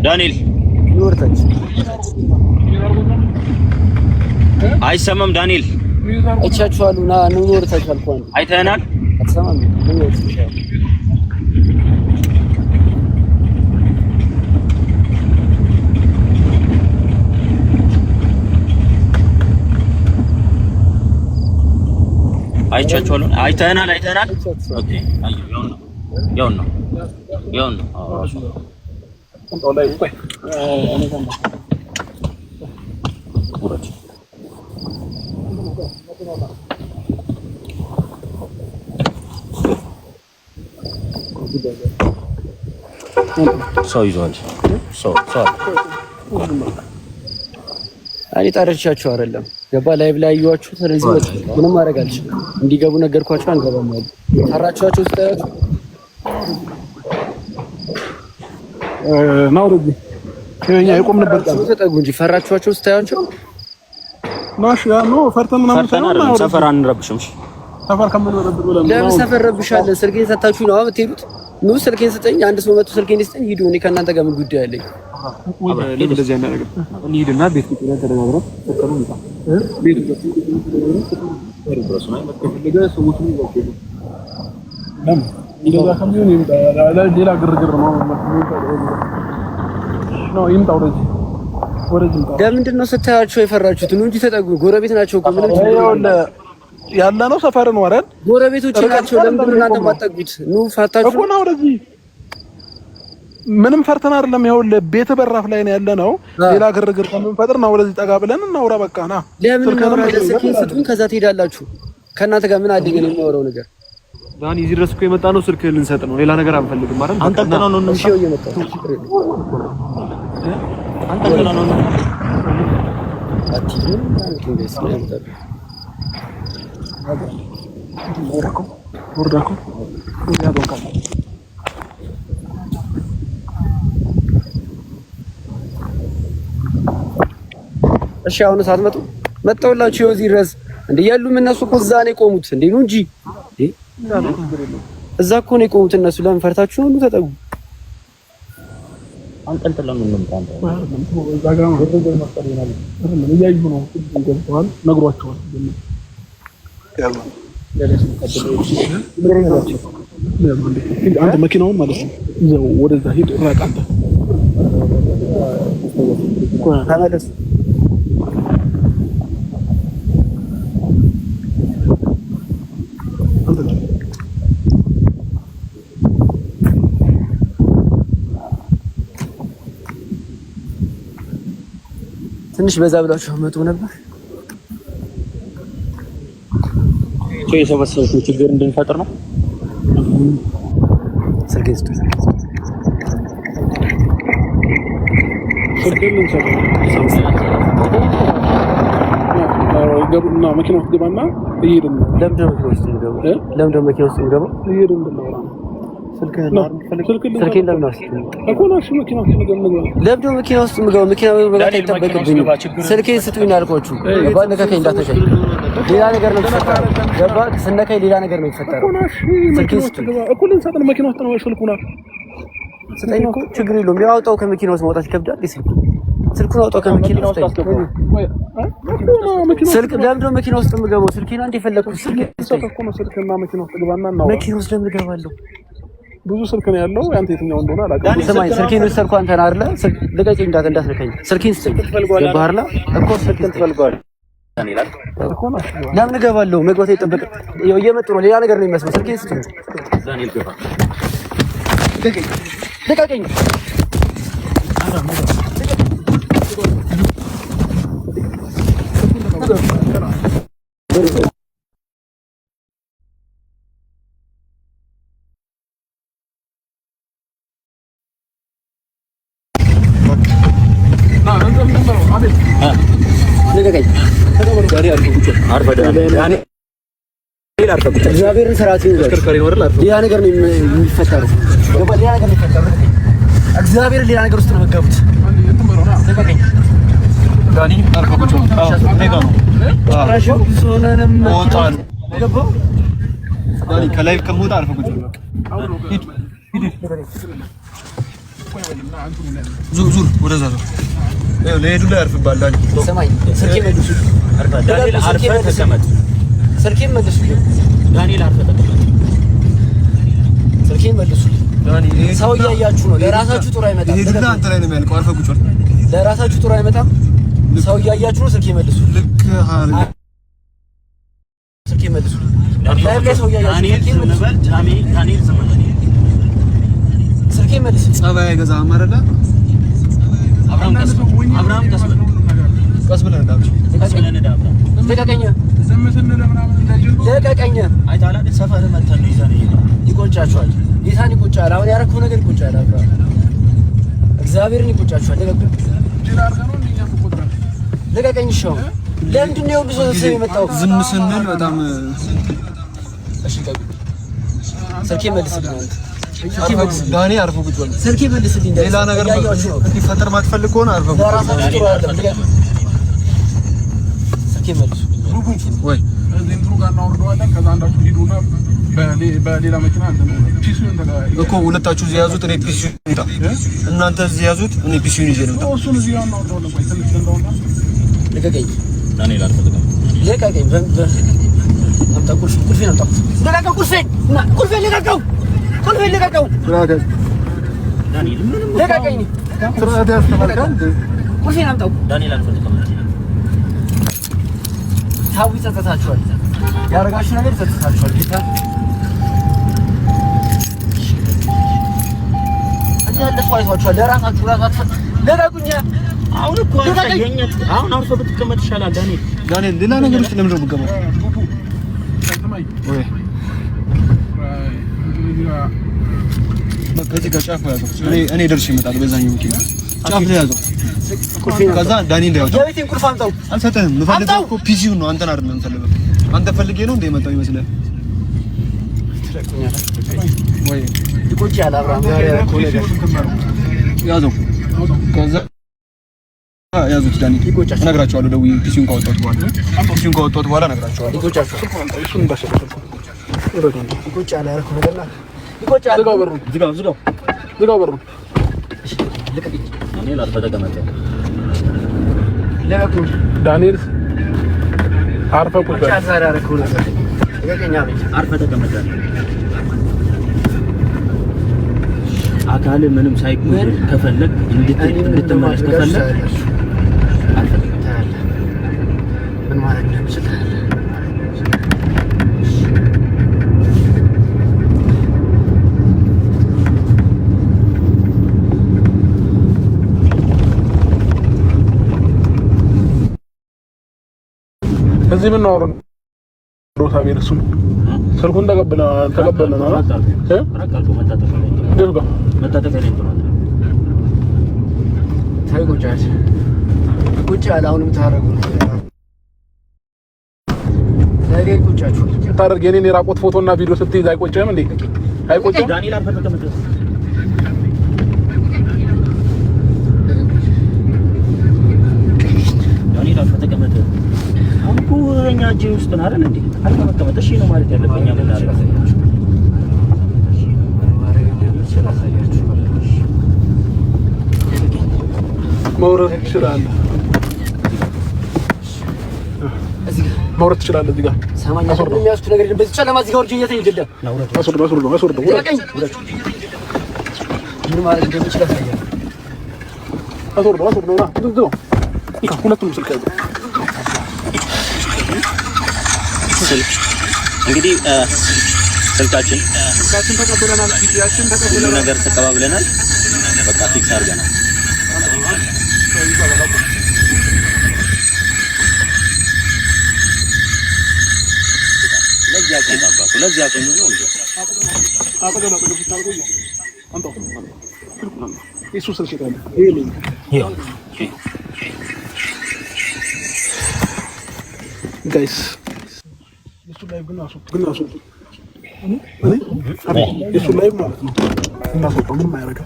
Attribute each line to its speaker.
Speaker 1: ዳንኤል
Speaker 2: ኑርታች
Speaker 1: አይሰማም። ዳንኤል
Speaker 2: አይቻችኋል እና ኑርታች አልኳን
Speaker 1: አይተናል።
Speaker 2: አትሰማም? ኑርታች
Speaker 1: አይቻችኋል። አይተናል። ኦኬ ያው ነው ሰው ይዟል።
Speaker 2: እኔ ጠርቻችሁ አይደለም ገባ ላይቭ ላይ ያዩዋችሁ። ስለዚህ ምንም ማድረግ አልችልም። እንዲገቡ ነገርኳችሁ። አንገባም ማለት ታራቻችሁ ስታያችሁ
Speaker 3: ነው ረጂ ከኛ የቆምንበት ቃል
Speaker 2: ተጠጉ እንጂ ፈራችኋቸው ስታያችሁ
Speaker 3: ማሽ ያ ነው ፈርተን ምናምን
Speaker 1: ሳይሆን ሰፈር አንረብሽም።
Speaker 3: ሰፈር ከመረብጥ ብለን
Speaker 2: ለምን ሰፈር ረብሻለሁ? ስልኬን ሰጣችሁ ነው የምትሄዱት? ኑ ስልኬን ስጠኝ። አንድ ሰው መጥቶ ስልኬን ይስጠኝ። ሂዱ። እኔ ከእናንተ ጋር ምን ጉዳይ አለኝ?
Speaker 3: እንደዚህ አይነት ነገር እንሂድና ቤት ቁጭ ብለን ተደጋግረን ተከሩ እንጣ ቤት ቁጭ ብለን ድረስ ነው መጥተው ሰዎች ነው ይወጡ ለምን ይገዛ ከሚሆን ይምጣ። ሌላ ግርግር ነው ይምጣ። ወደዚህ
Speaker 2: ለምንድን ነው ስታያቸው የፈራችሁት? ነው እንጂ ተጠጉ። ጎረቤት ናቸው እኮ ምንም
Speaker 3: ያለ ነው ሰፈር ነው አይደል?
Speaker 2: ጎረቤቶች ናቸው። ለምንድን ነው እናንተ ማጠጉት? ኑ ፋታችሁ
Speaker 3: እኮ ነው ወደዚህ ምንም ፈርተን አይደለም። ይኸውልህ ቤት በራፍ ላይ ነው ያለ ነው። ሌላ ግርግር ከምንፈጥር ነው ወደዚህ ጠጋ ብለን እናውራ። በቃ ና
Speaker 2: ስልኬን ስጡኝ፣ ከዛ ትሄዳላችሁ። ከእናንተ ጋር ምን አድርገን የማወራው ነገር
Speaker 3: ዳኒ እዚህ ድረስ እኮ የመጣ ነው ስልክ ልንሰጥ ነው። ሌላ ነገር አንፈልግም አይደል?
Speaker 1: አንተ ነው ነው
Speaker 2: እሺ እየመጣ
Speaker 1: አንተ ነው ነው
Speaker 2: አትይም ማለት ነው።
Speaker 3: ወርዳኮ ያዶካ
Speaker 2: እሺ አሁን ሳትመጡ መጣውላችሁ እዚህ ድረስ እንዴ ያሉም እነሱ እኮ እዛ ነው የቆሙት እንዴ ነው እንጂ እዛ እኮ ነው የቆሙት እነሱ። ለምን ፈርታችሁ ነው? ተጠጉ።
Speaker 1: አንጠልጥለን ነው እንምጣንተ
Speaker 3: እዛ ጋር ነው ወደ መስጠር ይላል አይደል? እያዩ ነው ገብተዋል፣ ነግሯቸዋል። አንተ መኪናውን ማለት ነው ይዘው ወደዛ ሂድ። ራቅ አንተ
Speaker 2: ተመለስ። ትንሽ በዛ ብላችሁ መጡ ነበር።
Speaker 1: የሰበሰቡት ችግር እንድንፈጥር ነው።
Speaker 2: ስልኬን ስጡኝ።
Speaker 3: ገቡና መኪና ውስጥ ገባና እየሄድን ነው።
Speaker 2: ለምንድን ነው መኪና ውስጥ የምገባው? ለምንድን ነው መኪና ውስጥ የምገባው?
Speaker 3: እየሄድን ነው።
Speaker 2: ስልኬን ለምን አስቀምጥ
Speaker 3: እኮ ነው? እሺ መኪና ውስጥ
Speaker 2: ለምንድን ነው መኪና ውስጥ የምገባው? መኪና መግባት አይጠበቅብኝም። ስልኬን ስጡኝ አልኳችሁ። ገባ ነካከኝ፣ እንዳትነካኝ። ሌላ ነገር ነው የሚፈጠረው። ገባ ስነካኝ ሌላ ነገር ነው የሚፈጠረው። ስልኬን ስጡኝ
Speaker 3: እኮ ልንሰጥ ነው። መኪና ውስጥ ነው ስልኩና
Speaker 2: ስጠኝ እኮ ችግር የለውም። ያውጣው ከመኪና ውስጥ ማውጣት ይከብዳል። ስልኩን አውጣው ከመኪና ውስጥ። ስልክ ለምንድን ነው መኪና ውስጥ የምገባው? ስልኬን አንዴ የፈለኩት ስልክ
Speaker 3: እኮ ነው። ስልክና መኪና ውስጥ ገባና እናውራ።
Speaker 2: መኪና ውስጥ ለምን እገባለሁ?
Speaker 3: ብዙ ስልክ ነው ያለው። ያንተ የትኛው እንደሆነ አላውቅም።
Speaker 2: ስማኝ፣ ስልኬን ወሰድኩ አንተ ነህ አይደለ? ልቀቂኝ፣ እንዳትነካኝ። ስልኬን ስጠኝ። ገባህ አይደለ? እኮ ስልኬን ትፈልገዋለህ እኮ ነው። ለምን እገባለሁ? መግባት አይጠበቅም። እየመጡ ነው። ሌላ ነገር ነው የሚመስለው። ስልኬን ስጠኝ።
Speaker 1: ዳንኤል ገባ።
Speaker 2: ልቀቂኝ። እግዚአብሔርን ስርዓት ሌላ ነገር ነው የሚፈጠረው። እግዚአብሔር ሌላ ነገር ውስጥ ነው መጋቡት።
Speaker 3: ከላይ ከሞታ አልፈ ዙር ወደዛ ዙር ለሄዱ ላይ አርፍባል ዳኒ
Speaker 2: ሰማይ ስልኬ መልሱ ዳንኤል አርፈህ ተቀመጥ ስልኬ መልሱ ዳንኤል አርፈህ ተቀመጥ ስልኬ መልሱ ዳኒ ሰው እያያችሁ ነው ለራሳችሁ ጥሩ አይመጣም
Speaker 3: ሄዱና አንተ ላይ ነው የሚያልቀው አርፈህ ቁጭ በል
Speaker 2: ለራሳችሁ ጥሩ አይመጣም ሰው እያያችሁ ነው ስልኬ መልሱ ልክ ስልኬ መልሱ ዳንኤል ሰው እያያችሁ ዳንኤል ስልኬ መልሱ ጸባይ አይገዛም አይደለ አብርሃም ቀስ ብለህ እንዳብሽ ለቀቀኝ አይታላ ሰፈር መተን ነው ይዘን ይቆጫቸዋል ጌታን ይቆጫል አሁን ያረከው ነገር ይቆጫል አብርሃም እግዚአብሔርን ይቆጫቸዋል ለቀቀኝ ሻው ለምንድን ነው ብዙ ሰው የመጣው
Speaker 3: ዝም ስንል በጣም
Speaker 2: እሺ ቀብ ስልኬ መልስልኝ
Speaker 3: ዳኒ አርፎ ቁጭ በል
Speaker 2: ስልኬ መልስልኝ
Speaker 3: ሌላ ነገር እንዲፈጠር ማትፈልግ ከሆነ አርፎ ቁጭ በል ስልኬ መልስ ወይ
Speaker 4: እንትሩ ጋር እናወርደዋለን ከዛ አንዳችሁ ሂዱና በሌላ መኪና ፒሲውን
Speaker 3: እኮ ሁለታችሁ እዚህ ያዙት እኔ ፒሲውን ይጣ እናንተ እዚህ ያዙት እኔ ፒሲውን ይዤ ልምጣ
Speaker 4: እሱን እዚህ ያው እናወርደዋለን ቆይ ትንሽ እንደውና
Speaker 2: ለቀቀኝ
Speaker 1: ዳንኤል አልፈልግም
Speaker 2: ለቀቀኝ አምጣ ቁልፌን አምጣ ለቀቀው ቁልፌን ለቀቀው ዳንኤል ምንም ለቀቀኝ
Speaker 3: ስራዳ ያስተማርካል
Speaker 2: ቁልፌን አምጣው
Speaker 1: ዳንኤል አልፈልግም
Speaker 2: ታው ይጸጸታችኋል ያረጋችሁ ነገር ይጸጸታችኋል ጌታ እንዳለፈው አይቷችኋል ለራሳችሁ ለቀቁኝ አሁን እኮ ያገኘት አሁን አርፎ ብትቀመጥ ይሻላል ዳንኤል
Speaker 3: ሌላ ነገር ውስጥ ለምን ነው የምትገባው ወይ በቃ ጫፍ ያዘው እኔ ደርሼ እመጣለሁ በዛኛው መኪና ጫፍ ላይ ያዘው ከዛ ዳንኤል ላይ ያዘው
Speaker 2: የቤቴን ቁልፍ አምጣው
Speaker 3: አልሰጠህም የምፈልገው እኮ ፒሲውን ነው አንተን አይደለም የምፈልገው አንተ ፈልጌ ነው እንደ የመጣው ይመስላል ወይ
Speaker 2: ይቆጫል አብርሃም ዛሬ ያረከው ነገር
Speaker 3: ያዘው ከዛ ያዙት ዳንኤል ይቆጫል እነግራቸዋለሁ ደውዬ ፒሲውን ካወጣሁት በኋላ እነግራቸዋለሁ
Speaker 2: ይቆጫል
Speaker 4: እሱን እንዳሸከርከው
Speaker 2: ይቆጫል ያረከው ነገር ይቆጫል
Speaker 4: ዝጋው በሩን
Speaker 2: ለቀቀኝ
Speaker 1: ዳንኤል አርፈህ ተቀመጥ
Speaker 2: ለቀቁኝ
Speaker 4: ዳንኤል አርፈህ ቁጭ በል
Speaker 2: ዛሬ ያረከው ነገር ለቀቀኝ
Speaker 1: አርፈህ ተቀመጥ አካል ምንም ሳይጎል ከፈለክ እንድትመለስ ከፈለክ
Speaker 2: ምን ማለት እንደምችል
Speaker 4: እዚህ ምን ነው ሮታ ቢርሱም ስልኩን ተቀበለና
Speaker 2: ቁጭ አሁንም ታረጉ ነገ ቁጫችሁ
Speaker 4: ታረግ የኔን የራቆት ፎቶና ቪዲዮ ስትይዝ አይቆጭም እንዴ አይቆጭም
Speaker 1: ዳንኤል አርፈህ ተቀመጥ ዳንኤል አርፈህ ተቀመጥ አሁን እኮ እኛ እጅ ውስጥ ነው አይደል እንዴ አርፈህ መቀመጥ እሺ ነው ማለት ያለብኝ ምን አደረገ
Speaker 4: መውረድ ትችላለህ መውረድ ትችላለህ እዚህ ጋር
Speaker 2: ሰማኛ ሰው የሚያስቱ ነገር በዚህ ጨለማ እዚህ ጋር ወርጅ እየተይደለ
Speaker 4: አስወርዶ
Speaker 2: ምን ማለት እንደምችል አሳያለሁ
Speaker 4: አስወርዶ ነው ሁለቱም ስልክ ያዘ
Speaker 1: ስልክ እንግዲህ ስልካችን
Speaker 4: ተቀበለናል ቪዲዮአችን
Speaker 1: ሁሉ ነገር ተቀባብለናል በቃ ፊክስ አድርገናል ለዚህ ያቆም ነው እንዴ
Speaker 4: አጠገብ ታርጎ አንተ እሱ ስልክ ይላል ይሄ ጋይስ እሱ ላይቭ ግን አሱ እሱ ላይቭ ማለት ነው እናስወጣው ምንም አያደርግም